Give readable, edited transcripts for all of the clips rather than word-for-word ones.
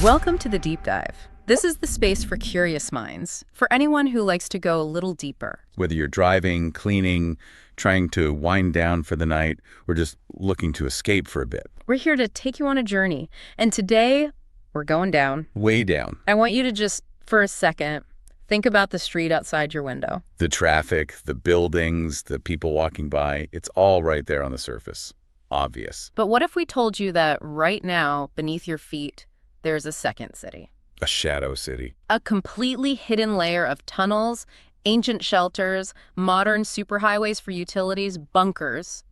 Welcome to the Deep Dive. This is the space for curious minds, for anyone who likes to go a little deeper. Whether you're driving, cleaning, trying to wind down for the night, or just looking to escape for a bit. We're here to take you on a journey, and today we're going down. Way down. I want you to just, for a second, think about the street outside your window. The traffic, the buildings, the people walking by, it's all right there on the surface. Obvious. But what if we told you that right now, beneath your feet, there's a second city? A shadow city. A completely hidden layer of tunnels, ancient shelters, modern superhighways for utilities, bunkers.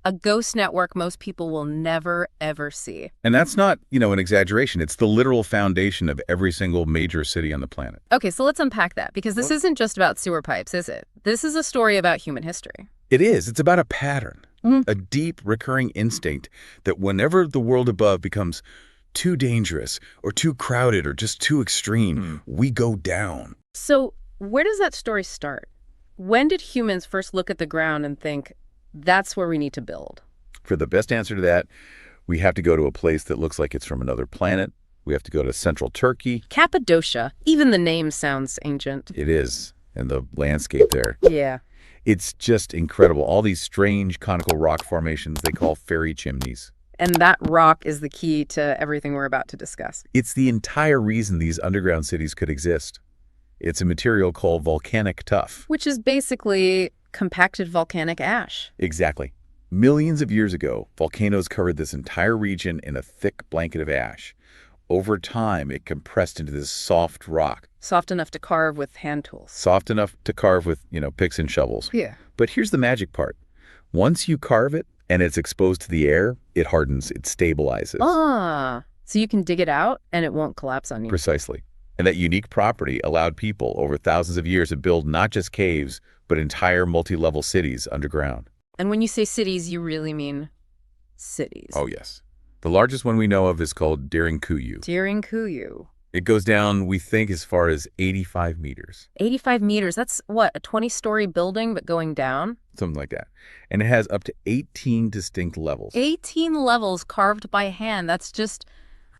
A ghost network most people will never, ever see. And that's not, an exaggeration. It's the literal foundation of every single major city on the planet. Okay, so let's unpack that, because this isn't just about sewer pipes, is it? This is a story about human history. It is. It's about a pattern, a deep, recurring instinct that whenever the world above becomes too dangerous or too crowded or just too extreme, we go down. So where does that story start? When did humans first look at the ground and think, that's where we need to build? For the best answer to that, we have to go to a place that looks like it's from another planet. We have to go to central Turkey. Cappadocia. Even the name sounds ancient. It is. And the landscape there. Yeah. It's just incredible. All these strange conical rock formations they call fairy chimneys. And that rock is the key to everything we're about to discuss. It's the entire reason these underground cities could exist. It's a material called volcanic tuff. Which is basically compacted volcanic ash. Exactly. Millions of years ago, volcanoes covered this entire region in a thick blanket of ash. Over time, it compressed into this soft rock. Soft enough to carve with hand tools. Soft enough to carve with, picks and shovels. Yeah. But here's the magic part. Once you carve it and it's exposed to the air, it hardens, it stabilizes. So you can dig it out and it won't collapse on you. Precisely. And that unique property allowed people over thousands of years to build not just caves, but entire multi-level cities underground. And when you say cities, you really mean cities. Oh, yes. The largest one we know of is called Derinkuyu. Derinkuyu. It goes down, we think, as far as 85 meters. 85 meters. That's what, a 20-story building, but going down? Something like that. And it has up to 18 distinct levels. 18 levels carved by hand. That's just,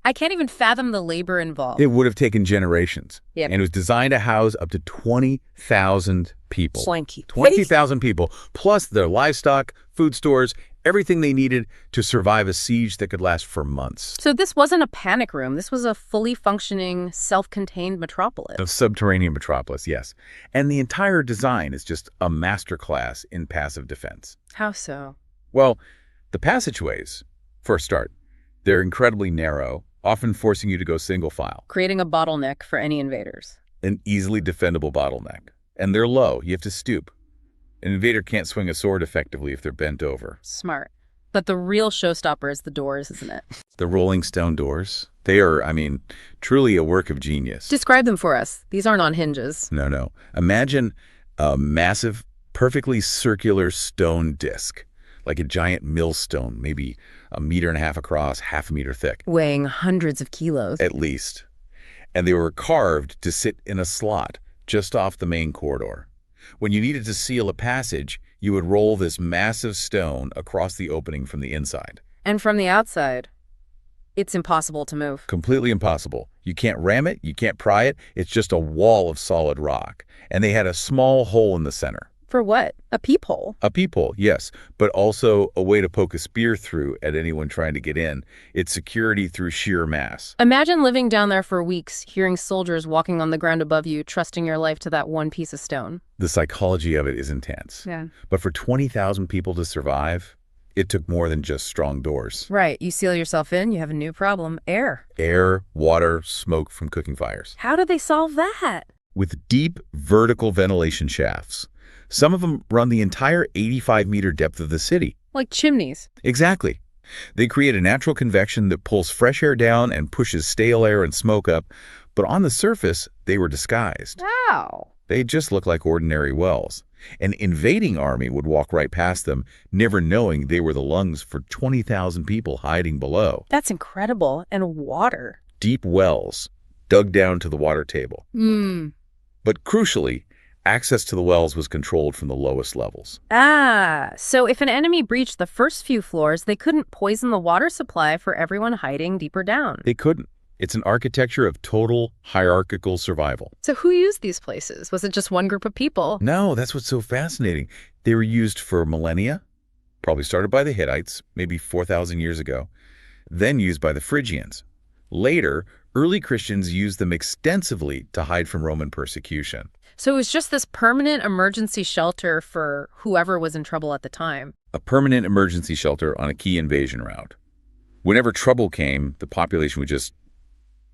I can't even fathom the labor involved. It would have taken generations. Yep. And it was designed to house up to 20,000 people. Swanky. 20,000 people, plus their livestock, food stores, everything they needed to survive a siege that could last for months. So this wasn't a panic room. This was a fully functioning, self-contained metropolis. A subterranean metropolis, yes. And the entire design is just a masterclass in passive defense. How so? Well, the passageways, for a start, they're incredibly narrow, often forcing you to go single file. Creating a bottleneck for any invaders. An easily defendable bottleneck. And they're low. You have to stoop. An invader can't swing a sword effectively if they're bent over. Smart. But the real showstopper is the doors, isn't it? The rolling stone doors, they are, truly a work of genius. Describe them for us. These aren't on hinges. No. Imagine a massive, perfectly circular stone disc, like a giant millstone, maybe 1.5 meters across, half a meter thick. Weighing hundreds of kilos. At least. And they were carved to sit in a slot just off the main corridor. When you needed to seal a passage, you would roll this massive stone across the opening from the inside. And from the outside, it's impossible to move. Completely impossible. You can't ram it, you can't pry it, it's just a wall of solid rock. And they had a small hole in the center. For what? A peephole? A peephole, yes, but also a way to poke a spear through at anyone trying to get in. It's security through sheer mass. Imagine living down there for weeks, hearing soldiers walking on the ground above you, trusting your life to that one piece of stone. The psychology of it is intense. Yeah. But for 20,000 people to survive, it took more than just strong doors. Right. You seal yourself in, you have a new problem. Air. Air, water, smoke from cooking fires. How did they solve that? With deep vertical ventilation shafts. Some of them run the entire 85-meter depth of the city. Like chimneys. Exactly. They create a natural convection that pulls fresh air down and pushes stale air and smoke up, but on the surface, they were disguised. Wow. They just look like ordinary wells. An invading army would walk right past them, never knowing they were the lungs for 20,000 people hiding below. That's incredible. And water. Deep wells, dug down to the water table. But crucially, access to the wells was controlled from the lowest levels. So if an enemy breached the first few floors, they couldn't poison the water supply for everyone hiding deeper down. They couldn't. It's an architecture of total hierarchical survival. So who used these places? Was it just one group of people? No, that's what's so fascinating. They were used for millennia, probably started by the Hittites, maybe 4,000 years ago, then used by the Phrygians. Later, early Christians used them extensively to hide from Roman persecution. So it was just this permanent emergency shelter for whoever was in trouble at the time. A permanent emergency shelter on a key invasion route. Whenever trouble came, the population would just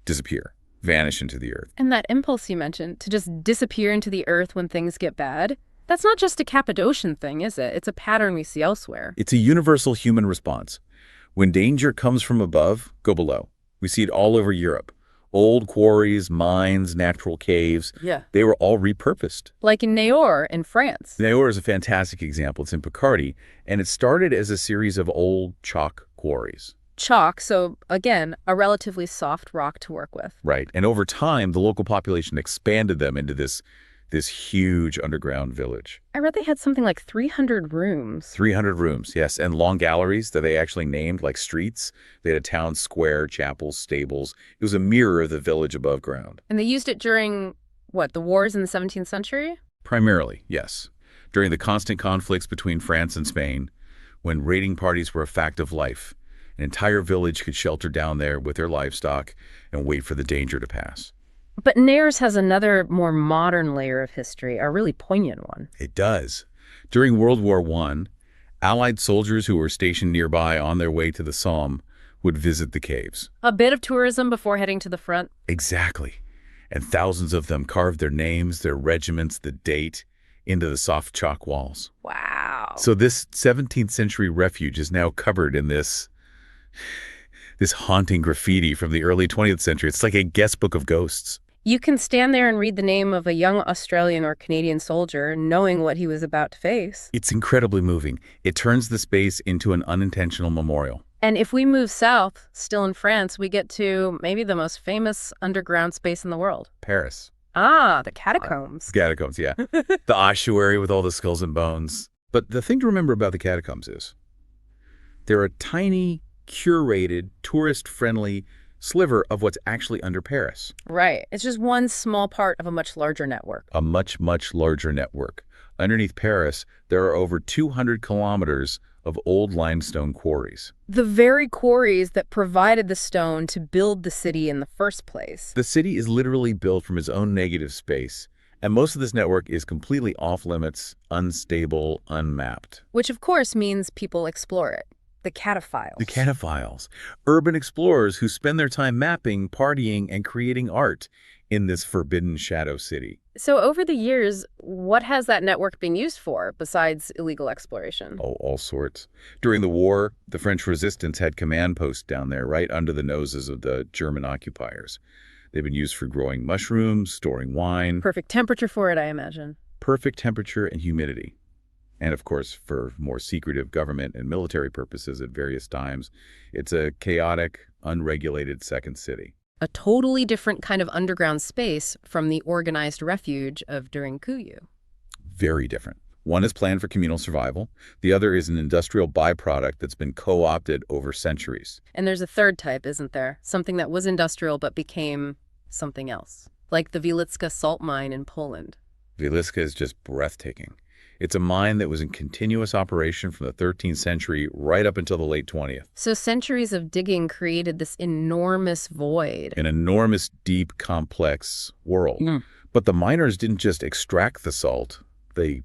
disappear, vanish into the earth. And that impulse you mentioned, to just disappear into the earth when things get bad, that's not just a Cappadocian thing, is it? It's a pattern we see elsewhere. It's a universal human response. When danger comes from above, go below. We see it all over Europe. Old quarries, mines, natural caves. Yeah. They were all repurposed. Like in Niort in France. Niort is a fantastic example. It's in Picardy, and it started as a series of old chalk quarries. Chalk, so again, a relatively soft rock to work with. Right. And over time, the local population expanded them into this huge underground village. I read they had something like 300 rooms. 300 rooms, yes, and long galleries that they actually named like streets. They had a town square, chapels, stables. It was a mirror of the village above ground. And they used it during, what, the wars in the 17th century? Primarily, yes. During the constant conflicts between France and Spain, when raiding parties were a fact of life, an entire village could shelter down there with their livestock and wait for the danger to pass. But Niort has another more modern layer of history, a really poignant one. It does. During World War I, Allied soldiers who were stationed nearby on their way to the Somme would visit the caves. A bit of tourism before heading to the front. Exactly. And thousands of them carved their names, their regiments, the date into the soft chalk walls. Wow. So this 17th century refuge is now covered in this haunting graffiti from the early 20th century. It's like a guest book of ghosts. You can stand there and read the name of a young Australian or Canadian soldier, knowing what he was about to face. It's incredibly moving. It turns the space into an unintentional memorial. And if we move south, still in France, we get to maybe the most famous underground space in the world. Paris. Ah, the catacombs. Catacombs, yeah. The ossuary with all the skulls and bones. But the thing to remember about the catacombs is they're a tiny, curated, tourist-friendly sliver of what's actually under Paris. Right. It's just one small part of a much larger network. A much, much larger network. Underneath Paris, there are over 200 kilometers of old limestone quarries. The very quarries that provided the stone to build the city in the first place. The city is literally built from its own negative space, and most of this network is completely off-limits, unstable, unmapped. Which, of course, means people explore it. The cataphiles. The cataphiles. Urban explorers who spend their time mapping, partying, and creating art in this forbidden shadow city. So over the years, what has that network been used for besides illegal exploration? Oh, all sorts. During the war, the French resistance had command posts down there right under the noses of the German occupiers. They've been used for growing mushrooms, storing wine. Perfect temperature for it, I imagine. Perfect temperature and humidity. And of course, for more secretive government and military purposes at various times. It's a chaotic, unregulated second city. A totally different kind of underground space from the organized refuge of during Cuyu. Very different. One is planned for communal survival. The other is an industrial byproduct that's been co-opted over centuries. And there's a third type, isn't there? Something that was industrial but became something else. Like the Wieliczka salt mine in Poland. Wieliczka is just breathtaking. It's a mine that was in continuous operation from the 13th century right up until the late 20th. So centuries of digging created this enormous void. An enormous, deep, complex world. But the miners didn't just extract the salt. They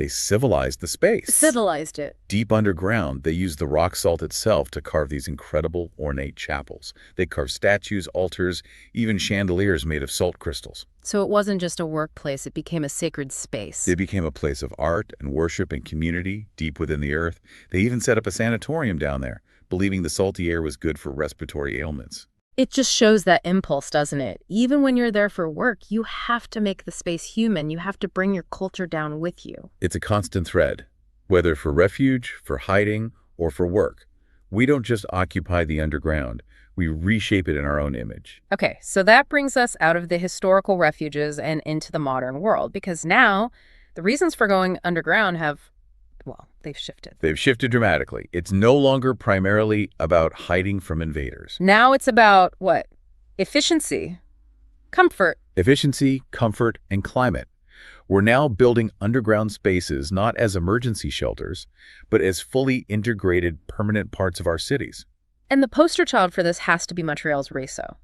civilized the space. Civilized it. Deep underground, they used the rock salt itself to carve these incredible, ornate chapels. They carved statues, altars, even chandeliers made of salt crystals. So it wasn't just a workplace, it became a sacred space. It became a place of art and worship and community deep within the earth. They even set up a sanatorium down there, believing the salty air was good for respiratory ailments. It just shows that impulse, doesn't it? Even when you're there for work, you have to make the space human. You have to bring your culture down with you. It's a constant thread, whether for refuge, for hiding, or for work. We don't just occupy the underground. We reshape it in our own image. Okay, so that brings us out of the historical refuges and into the modern world, because now the reasons for going underground they've shifted. They've shifted dramatically. It's no longer primarily about hiding from invaders. Now it's about, what, Efficiency, comfort. Efficiency, comfort, and climate. We're now building underground spaces not as emergency shelters, but as fully integrated permanent parts of our cities. And the poster child for this has to be Montreal's réseau.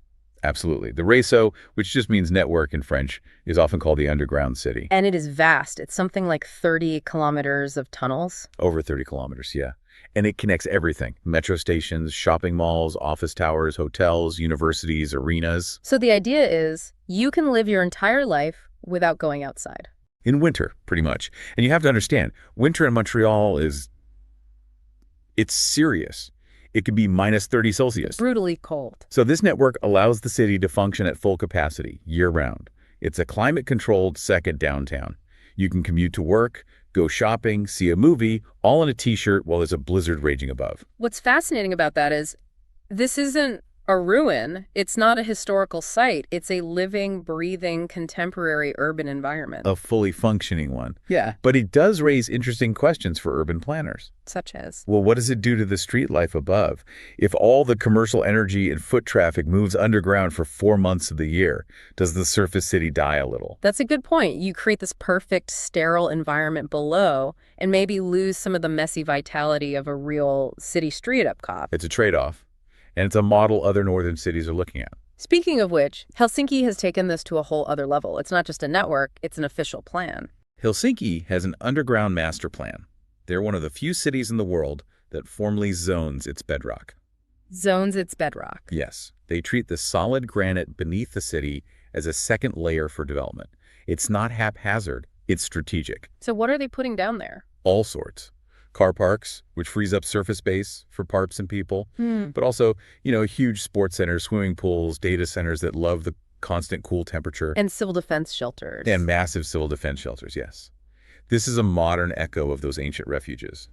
Absolutely. The réseau, which just means network in French, is often called the underground city. And it is vast. It's something like 30 kilometers of tunnels. Over 30 kilometers, yeah. And it connects everything. Metro stations, shopping malls, office towers, hotels, universities, arenas. So the idea is you can live your entire life without going outside. In winter, pretty much. And you have to understand, winter in Montreal it's serious. It could be minus 30 Celsius. Brutally cold. So this network allows the city to function at full capacity year-round. It's a climate-controlled second downtown. You can commute to work, go shopping, see a movie, all in a t-shirt while there's a blizzard raging above. What's fascinating about that is this isn't a ruin. It's not a historical site. It's a living, breathing, contemporary urban environment. A fully functioning one. Yeah. But it does raise interesting questions for urban planners. Such as? Well, what does it do to the street life above? If all the commercial energy and foot traffic moves underground for 4 months of the year, does the surface city die a little? That's a good point. You create this perfect, sterile environment below and maybe lose some of the messy vitality of a real city street up top. It's a trade-off. And it's a model other northern cities are looking at. Speaking of which, Helsinki has taken this to a whole other level. It's not just a network, it's an official plan. Helsinki has an underground master plan. They're one of the few cities in the world that formally zones its bedrock. Zones its bedrock. Yes, they treat the solid granite beneath the city as a second layer for development. It's not haphazard, it's strategic. So what are they putting down there? All sorts. Car parks, which frees up surface space for parks and people, but also, huge sports centers, swimming pools, data centers that love the constant cool temperature. And civil defense shelters. And massive civil defense shelters, yes. This is a modern echo of those ancient refuges.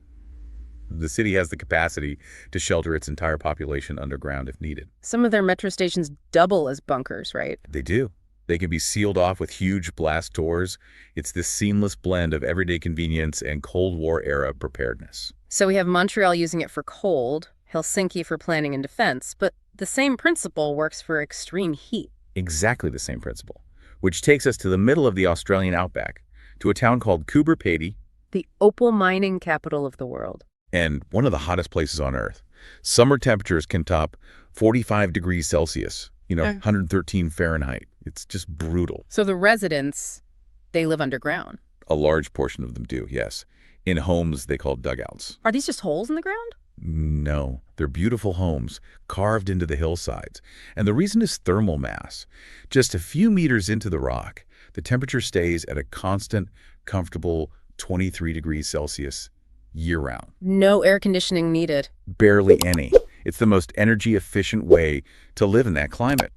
The city has the capacity to shelter its entire population underground if needed. Some of their metro stations double as bunkers, right? They do. They can be sealed off with huge blast doors. It's this seamless blend of everyday convenience and Cold War-era preparedness. So we have Montreal using it for cold, Helsinki for planning and defense, but the same principle works for extreme heat. Exactly the same principle, which takes us to the middle of the Australian outback, to a town called Coober Pedy, the opal mining capital of the world. And one of the hottest places on Earth. Summer temperatures can top 45 degrees Celsius, 113 Fahrenheit. It's just brutal. So the residents, they live underground. A large portion of them do, yes. In homes they call dugouts. Are these just holes in the ground? No, they're beautiful homes carved into the hillsides. And the reason is thermal mass. Just a few meters into the rock, the temperature stays at a constant, comfortable 23 degrees Celsius year-round. No air conditioning needed. Barely any. It's the most energy-efficient way to live in that climate.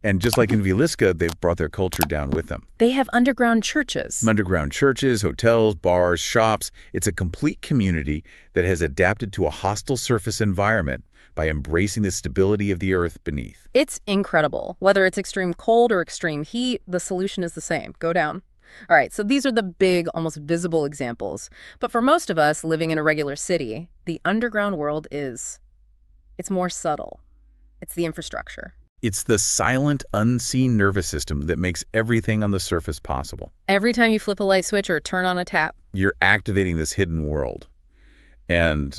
And just like in Villisca, they've brought their culture down with them. They have underground churches. Underground churches, hotels, bars, shops. It's a complete community that has adapted to a hostile surface environment by embracing the stability of the earth beneath. It's incredible. Whether it's extreme cold or extreme heat, the solution is the same. Go down. All right, so these are the big, almost visible examples. But for most of us living in a regular city, the underground world it's more subtle. It's the infrastructure. It's the silent, unseen nervous system that makes everything on the surface possible. Every time you flip a light switch or turn on a tap, you're activating this hidden world. And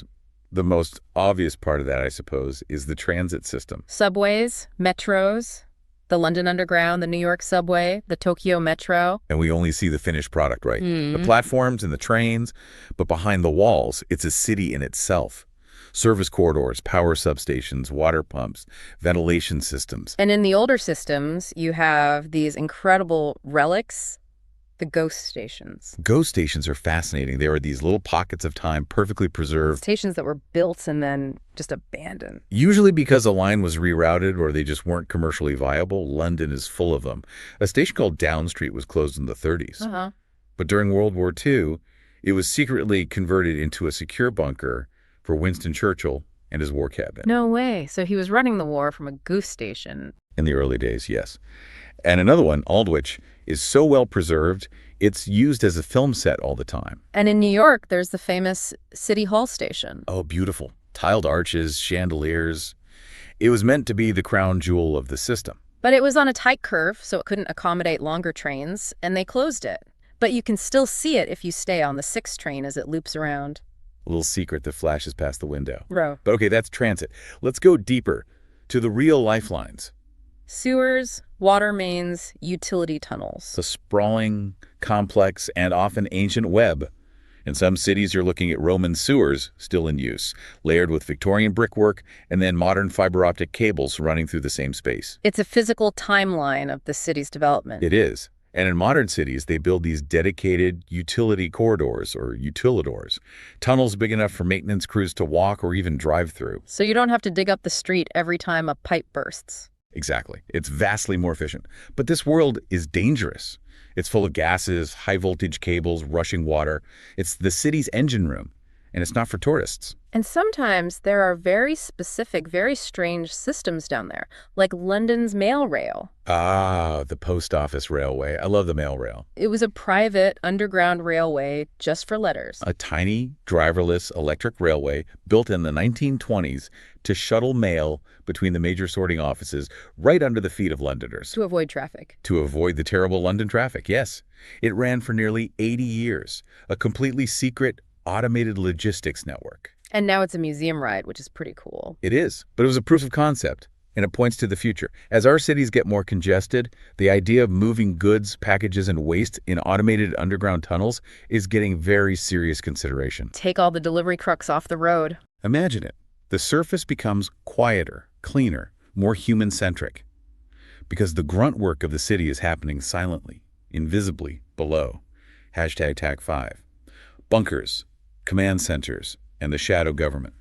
the most obvious part of that, I suppose, is the transit system. Subways, metros, the London Underground, the New York subway, the Tokyo Metro. And we only see the finished product, right? The platforms and the trains, but behind the walls, it's a city in itself. Service corridors, power substations, water pumps, ventilation systems. And in the older systems, you have these incredible relics, the ghost stations. Ghost stations are fascinating. They are these little pockets of time perfectly preserved. Stations that were built and then just abandoned. Usually because a line was rerouted or they just weren't commercially viable. London is full of them. A station called Down Street was closed in the 30s. But during World War II, it was secretly converted into a secure bunker for Winston Churchill and his war cabinet. No way. So he was running the war from a goose station. In the early days, yes. And another one, Aldwych, is so well preserved, it's used as a film set all the time. And in New York, there's the famous City Hall station. Oh, beautiful. Tiled arches, chandeliers. It was meant to be the crown jewel of the system. But it was on a tight curve, so it couldn't accommodate longer trains, and they closed it. But you can still see it if you stay on the 6 train as it loops around. A little secret that flashes past the window. Row. But okay, that's transit. Let's go deeper to the real lifelines. Sewers, water mains, utility tunnels. The sprawling, complex, and often ancient web. In some cities, you're looking at Roman sewers still in use, layered with Victorian brickwork and then modern fiber optic cables running through the same space. It's a physical timeline of the city's development. It is. And in modern cities, they build these dedicated utility corridors, or utilidors, tunnels big enough for maintenance crews to walk or even drive through. So you don't have to dig up the street every time a pipe bursts. Exactly. It's vastly more efficient. But this world is dangerous. It's full of gases, high-voltage cables, rushing water. It's the city's engine room, and it's not for tourists. And sometimes there are very specific, very strange systems down there, like London's mail rail. Ah, the post office railway. I love the mail rail. It was a private underground railway just for letters. A tiny, driverless electric railway built in the 1920s to shuttle mail between the major sorting offices right under the feet of Londoners. To avoid traffic. To avoid the terrible London traffic, yes. It ran for nearly 80 years, a completely secret, automated logistics network. And now it's a museum ride, which is pretty cool. It is, but it was a proof of concept, and it points to the future. As our cities get more congested, the idea of moving goods, packages, and waste in automated underground tunnels is getting very serious consideration. Take all the delivery trucks off the road. Imagine it. The surface becomes quieter, cleaner, more human-centric, because the grunt work of the city is happening silently, invisibly, below. Hashtag TAC5. Bunkers, command centers, and the shadow government.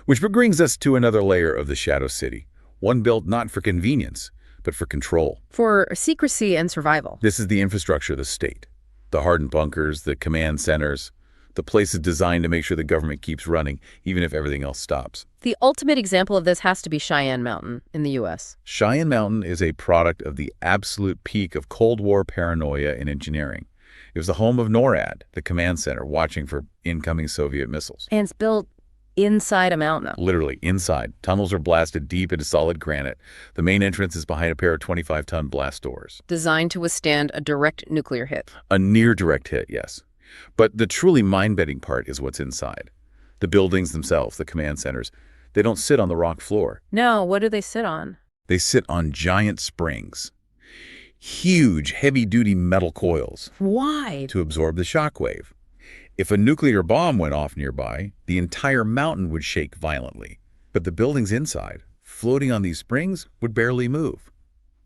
Which brings us to another layer of the shadow city, one built not for convenience, but for control. For secrecy and survival. This is the infrastructure of the state. The hardened bunkers, the command centers, the places designed to make sure the government keeps running, even if everything else stops. The ultimate example of this has to be Cheyenne Mountain in the U.S. Cheyenne Mountain is a product of the absolute peak of Cold War paranoia in engineering. It was the home of NORAD, the command center, watching for incoming Soviet missiles. And it's built inside a mountain. Literally inside. Tunnels are blasted deep into solid granite. The main entrance is behind a pair of 25-ton blast doors. Designed to withstand a direct nuclear hit. A near-direct hit, yes. But the truly mind-bending part is what's inside. The buildings themselves, the command centers, they don't sit on the rock floor. No, what do they sit on? They sit on giant springs. Huge, heavy-duty metal coils. Why? To absorb the shockwave. If a nuclear bomb went off nearby, the entire mountain would shake violently. But the buildings inside, floating on these springs, would barely move.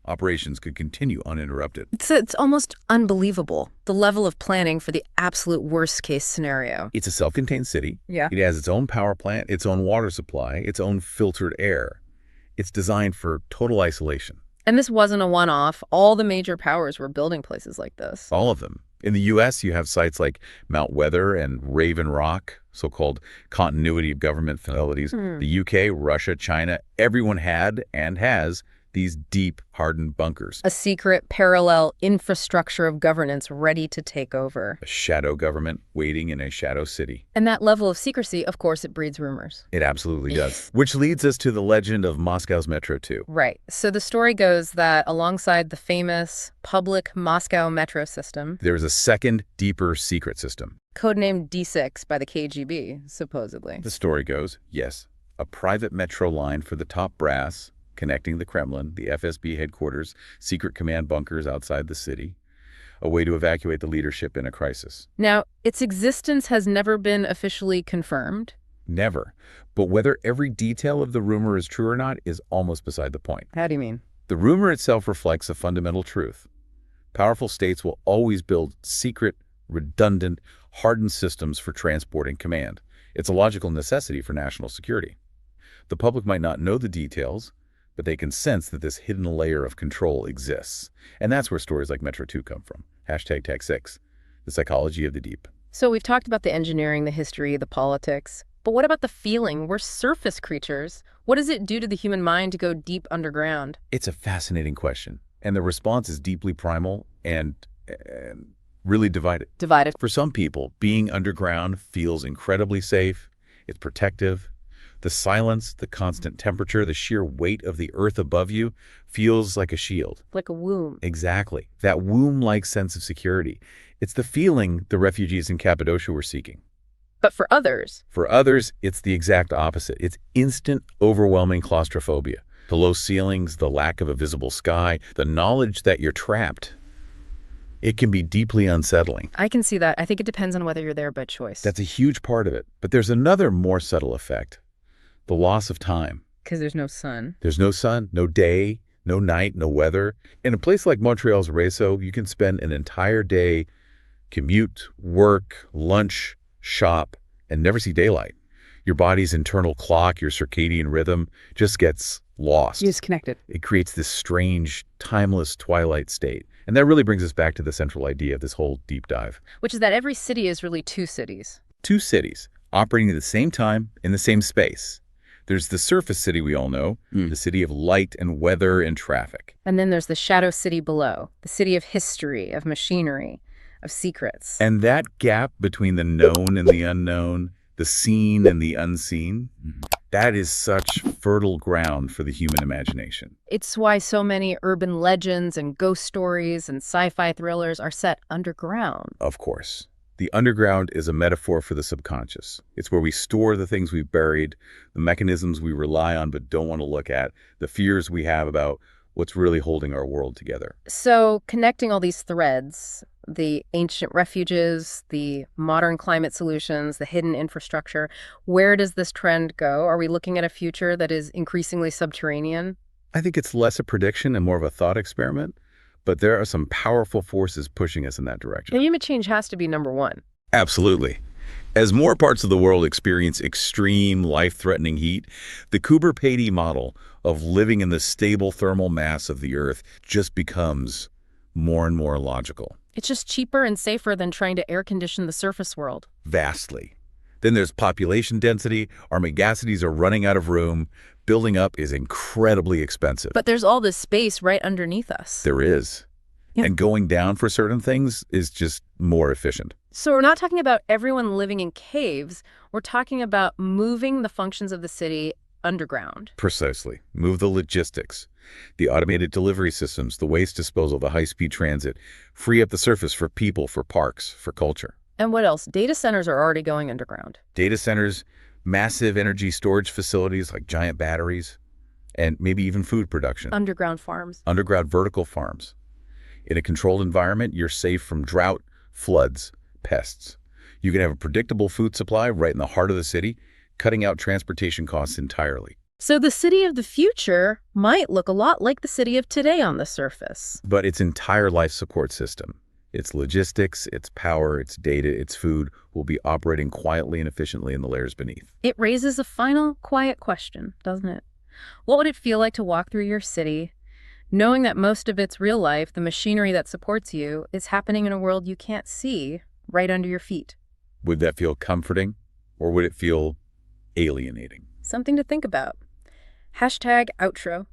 Operations could continue uninterrupted. It's almost unbelievable, the level of planning for the absolute worst-case scenario. It's a self-contained city. Yeah. It has its own power plant, its own water supply, its own filtered air. It's designed for total isolation. And this wasn't a one-off. All the major powers were building places like this. All of them. In the U.S., you have sites like Mount Weather and Raven Rock, so-called continuity of government facilities. The U.K., Russia, China, everyone had and has these deep, hardened bunkers. A secret, parallel infrastructure of governance ready to take over. A shadow government waiting in a shadow city. And that level of secrecy, of course, it breeds rumors. It absolutely does. Which leads us to the legend of Moscow's Metro 2. Right. So the story goes that alongside the famous public Moscow metro system, there is a second, deeper secret system. codenamed D6 by the KGB, supposedly. The story goes, yes, a private metro line for the top brass, connecting the Kremlin, the FSB headquarters, secret command bunkers outside the city, a way to evacuate the leadership in a crisis. Now, its existence has never been officially confirmed. Never. But whether every detail of the rumor is true or not is almost beside the point. How do you mean? The rumor itself reflects a fundamental truth. Powerful states will always build secret, redundant, hardened systems for transporting command. It's a logical necessity for national security. The public might not know the details, but they can sense that this hidden layer of control exists. And that's where stories like Metro 2 come from. Hashtag TAC6, the psychology of the deep. So we've talked about the engineering, the history, the politics. But what about the feeling? We're surface creatures. What does it do to the human mind to go deep underground? It's a fascinating question. And the response is deeply primal and really divided. Divided. For some people, being underground feels incredibly safe. It's protective. The silence, the constant temperature, the sheer weight of the earth above you feels like a shield. Like a womb. Exactly. That womb-like sense of security. It's the feeling the refugees in Cappadocia were seeking. But for others, For others, it's the exact opposite. It's instant, overwhelming claustrophobia. The low ceilings, the lack of a visible sky, the knowledge that you're trapped. It can be deeply unsettling. I can see that. I think it depends on whether you're there by choice. That's a huge part of it. But there's another more subtle effect. The loss of time. Because there's no sun. There's no sun, no day, no night, no weather. In a place like Montreal's Réseau, you can spend an entire day, commute, work, lunch, shop, and never see daylight. Your body's internal clock, your circadian rhythm, just gets lost. Disconnected. It creates this strange, timeless twilight state. And that really brings us back to the central idea of this whole deep dive. Which is that every city is really two cities. Two cities operating at the same time in the same space. There's the surface city we all know, the city of light and weather and traffic. And then there's the shadow city below, the city of history, of machinery, of secrets. And that gap between the known and the unknown, the seen and the unseen, that is such fertile ground for the human imagination. It's why so many urban legends and ghost stories and sci-fi thrillers are set underground. Of course. The underground is a metaphor for the subconscious. It's where we store the things we've buried, the mechanisms we rely on but don't want to look at, the fears we have about what's really holding our world together. So connecting all these threads, the ancient refuges, the modern climate solutions, the hidden infrastructure, where does this trend go? Are we looking at a future that is increasingly subterranean? I think it's less a prediction and more of a thought experiment, but there are some powerful forces pushing us in that direction. Climate change has to be number one. Absolutely. As more parts of the world experience extreme, life-threatening heat, the Kuber-Patey model of living in the stable thermal mass of the Earth just becomes more and more logical. It's just cheaper and safer than trying to air condition the surface world. Vastly. Then there's population density. Our megacities are running out of room. Building up is incredibly expensive. But there's all this space right underneath us. There is. Yeah. And going down for certain things is just more efficient. So we're not talking about everyone living in caves. We're talking about moving the functions of the city underground. Precisely. Move the logistics, the automated delivery systems, the waste disposal, the high-speed transit. Free up the surface for people, for parks, for culture. And what else? Data centers are already going underground. Data centers, massive energy storage facilities like giant batteries, and maybe even food production. Underground farms. Underground vertical farms. In a controlled environment, you're safe from drought, floods, pests. You can have a predictable food supply right in the heart of the city, cutting out transportation costs entirely. So the city of the future might look a lot like the city of today on the surface. But its entire life support system, its logistics, its power, its data, its food, will be operating quietly and efficiently in the layers beneath. It raises a final, quiet question, doesn't it? What would it feel like to walk through your city, knowing that most of its real life, the machinery that supports you, is happening in a world you can't see right under your feet? Would that feel comforting, or would it feel alienating? Something to think about. #outro.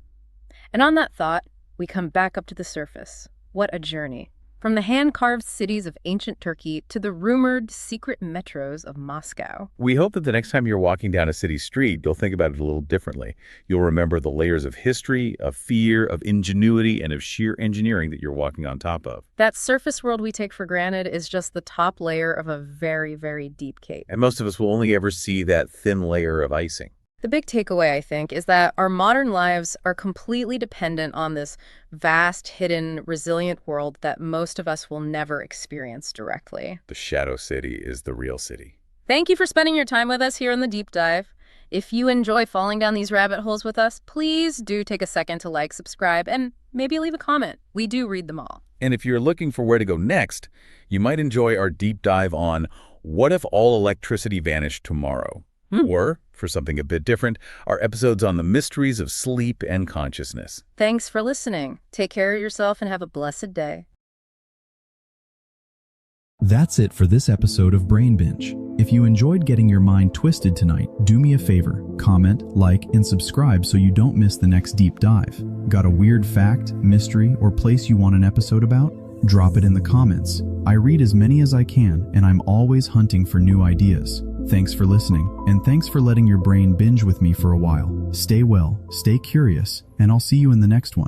And on that thought, we come back up to the surface. What a journey. From the hand-carved cities of ancient Turkey to the rumored secret metros of Moscow. We hope that the next time you're walking down a city street, you'll think about it a little differently. You'll remember the layers of history, of fear, of ingenuity, and of sheer engineering that you're walking on top of. That surface world we take for granted is just the top layer of a very, very deep cake. And most of us will only ever see that thin layer of icing. The big takeaway, I think, is that our modern lives are completely dependent on this vast, hidden, resilient world that most of us will never experience directly. The shadow city is the real city. Thank you for spending your time with us here in the Deep Dive. If you enjoy falling down these rabbit holes with us, please do take a second to like, subscribe, and maybe leave a comment. We do read them all. And if you're looking for where to go next, you might enjoy our deep dive on what if all electricity vanished tomorrow? Or, for something a bit different, our episodes on the mysteries of sleep and consciousness. Thanks for listening. Take care of yourself and have a blessed day. That's it for this episode of Brain Binge. If you enjoyed getting your mind twisted tonight, do me a favor, comment, like, and subscribe so you don't miss the next deep dive. Got a weird fact, mystery, or place you want an episode about? Drop it in the comments. I read as many as I can, and I'm always hunting for new ideas. Thanks for listening, and thanks for letting your brain binge with me for a while. Stay well, stay curious, and I'll see you in the next one.